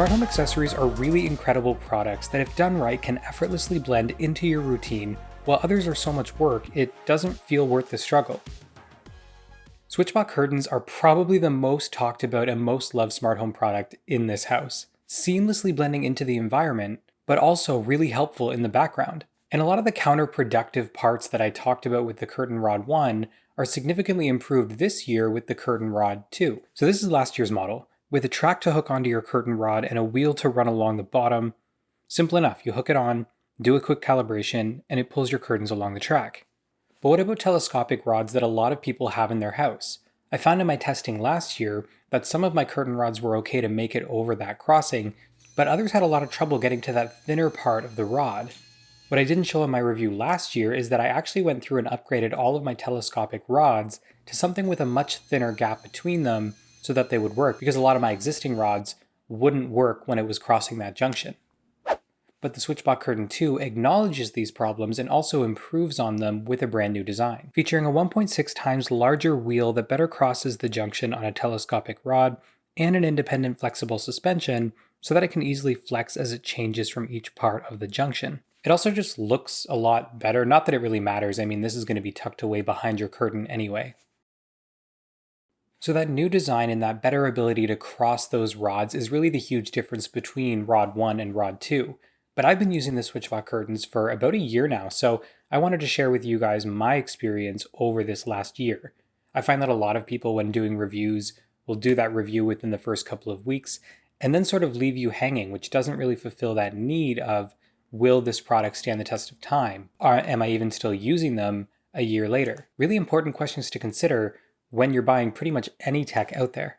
Smart home accessories are really incredible products that, if done right, can effortlessly blend into your routine. While others are so much work, it doesn't feel worth the struggle. SwitchBot Curtains are probably the most talked about and most loved smart home product in this house, seamlessly blending into the environment, but also really helpful in the background. And a lot of the counterproductive parts that I talked about with the Curtain Rod 1 are significantly improved this year with the Curtain Rod 2. So this is last year's model, with a track to hook onto your curtain rod and a wheel to run along the bottom. Simple enough, you hook it on, do a quick calibration, and it pulls your curtains along the track. But what about telescopic rods that a lot of people have in their house? I found in my testing last year that some of my curtain rods were okay to make it over that crossing, but others had a lot of trouble getting to that thinner part of the rod. What I didn't show in my review last year is that I actually went through and upgraded all of my telescopic rods to something with a much thinner gap between them so that they would work, because a lot of my existing rods wouldn't work when it was crossing that junction. But the SwitchBot Curtain 2 acknowledges these problems and also improves on them with a brand new design, featuring a 1.6 times larger wheel that better crosses the junction on a telescopic rod and an independent flexible suspension so that it can easily flex as it changes from each part of the junction. It also just looks a lot better, not that it really matters. I mean, this is going to be tucked away behind your curtain anyway. So that new design and that better ability to cross those rods is really the huge difference between Rod 1 and Rod 2. But I've been using the SwitchBot Curtains for about a year now, so I wanted to share with you guys my experience over this last year. I find that a lot of people, when doing reviews, will do that review within the first couple of weeks and then sort of leave you hanging, which doesn't really fulfill that need of, will this product stand the test of time? Or am I even still using them a year later? Really important questions to consider when you're buying pretty much any tech out there.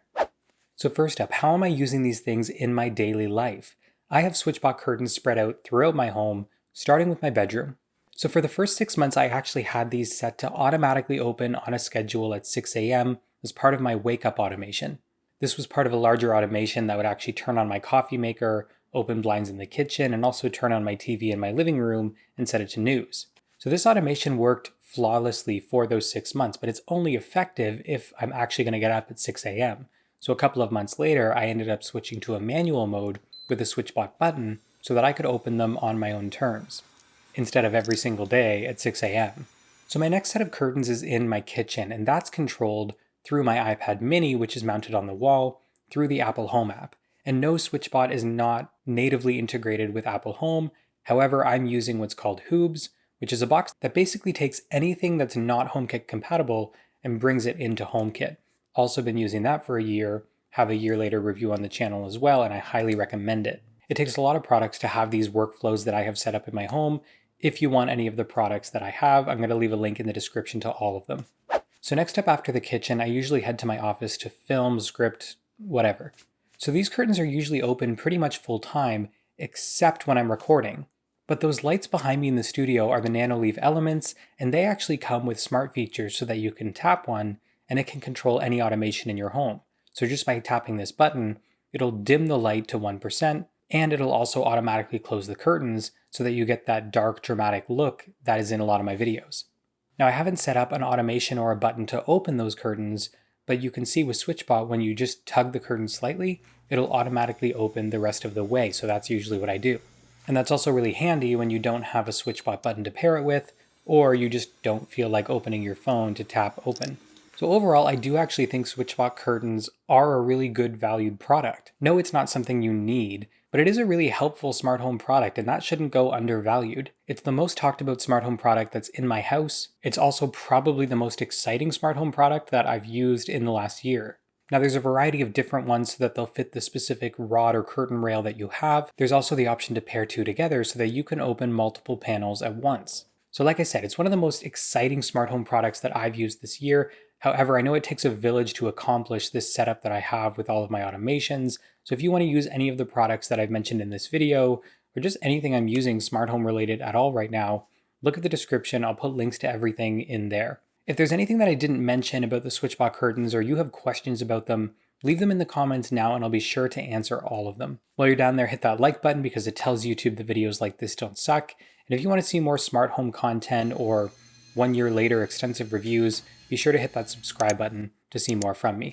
So first up, how am I using these things in my daily life? I have SwitchBot curtains spread out throughout my home, starting with my bedroom. So for the first 6 months, I actually had these set to automatically open on a schedule at 6 a.m. as part of my wake up automation. This was part of a larger automation that would actually turn on my coffee maker, open blinds in the kitchen, and also turn on my TV in my living room and set it to news. So this automation worked flawlessly for those 6 months, but it's only effective if I'm actually going to get up at 6 a.m. So a couple of months later, I ended up switching to a manual mode with a SwitchBot button so that I could open them on my own terms, instead of every single day at 6 a.m. So my next set of curtains is in my kitchen, and that's controlled through my iPad mini, which is mounted on the wall, through the Apple Home app. And no, SwitchBot is not natively integrated with Apple Home. However, I'm using what's called Hoobs, which is a box that basically takes anything that's not HomeKit compatible and brings it into HomeKit. Also been using that for a year, have a year later review on the channel as well, and I highly recommend it. It takes a lot of products to have these workflows that I have set up in my home. If you want any of the products that I have, I'm going to leave a link in the description to all of them. So next up after the kitchen, I usually head to my office to film, script, whatever. So these curtains are usually open pretty much full time, except when I'm recording. But those lights behind me in the studio are the Nanoleaf elements, and they actually come with smart features so that you can tap one and it can control any automation in your home. So just by tapping this button, it'll dim the light to 1%, and it'll also automatically close the curtains so that you get that dark, dramatic look that is in a lot of my videos. Now I haven't set up an automation or a button to open those curtains, but you can see with SwitchBot, when you just tug the curtain slightly, it'll automatically open the rest of the way, so that's usually what I do. And that's also really handy when you don't have a SwitchBot button to pair it with, or you just don't feel like opening your phone to tap open. So overall, I do actually think SwitchBot curtains are a really good valued product. No, it's not something you need, but it is a really helpful smart home product, and that shouldn't go undervalued. It's the most talked about smart home product that's in my house. It's also probably the most exciting smart home product that I've used in the last year. Now there's a variety of different ones so that they'll fit the specific rod or curtain rail that you have. There's also the option to pair two together so that you can open multiple panels at once. So like I said, it's one of the most exciting smart home products that I've used this year. However, I know it takes a village to accomplish this setup that I have with all of my automations. So if you want to use any of the products that I've mentioned in this video, or just anything I'm using smart home related at all right now, look at the description. I'll put links to everything in there. If there's anything that I didn't mention about the SwitchBot curtains, or you have questions about them, leave them in the comments now and I'll be sure to answer all of them. While you're down there, hit that like button because it tells YouTube the videos like this don't suck. And if you want to see more smart home content or 1 year later extensive reviews, be sure to hit that subscribe button to see more from me.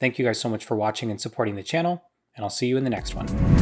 Thank you guys so much for watching and supporting the channel, and I'll see you in the next one.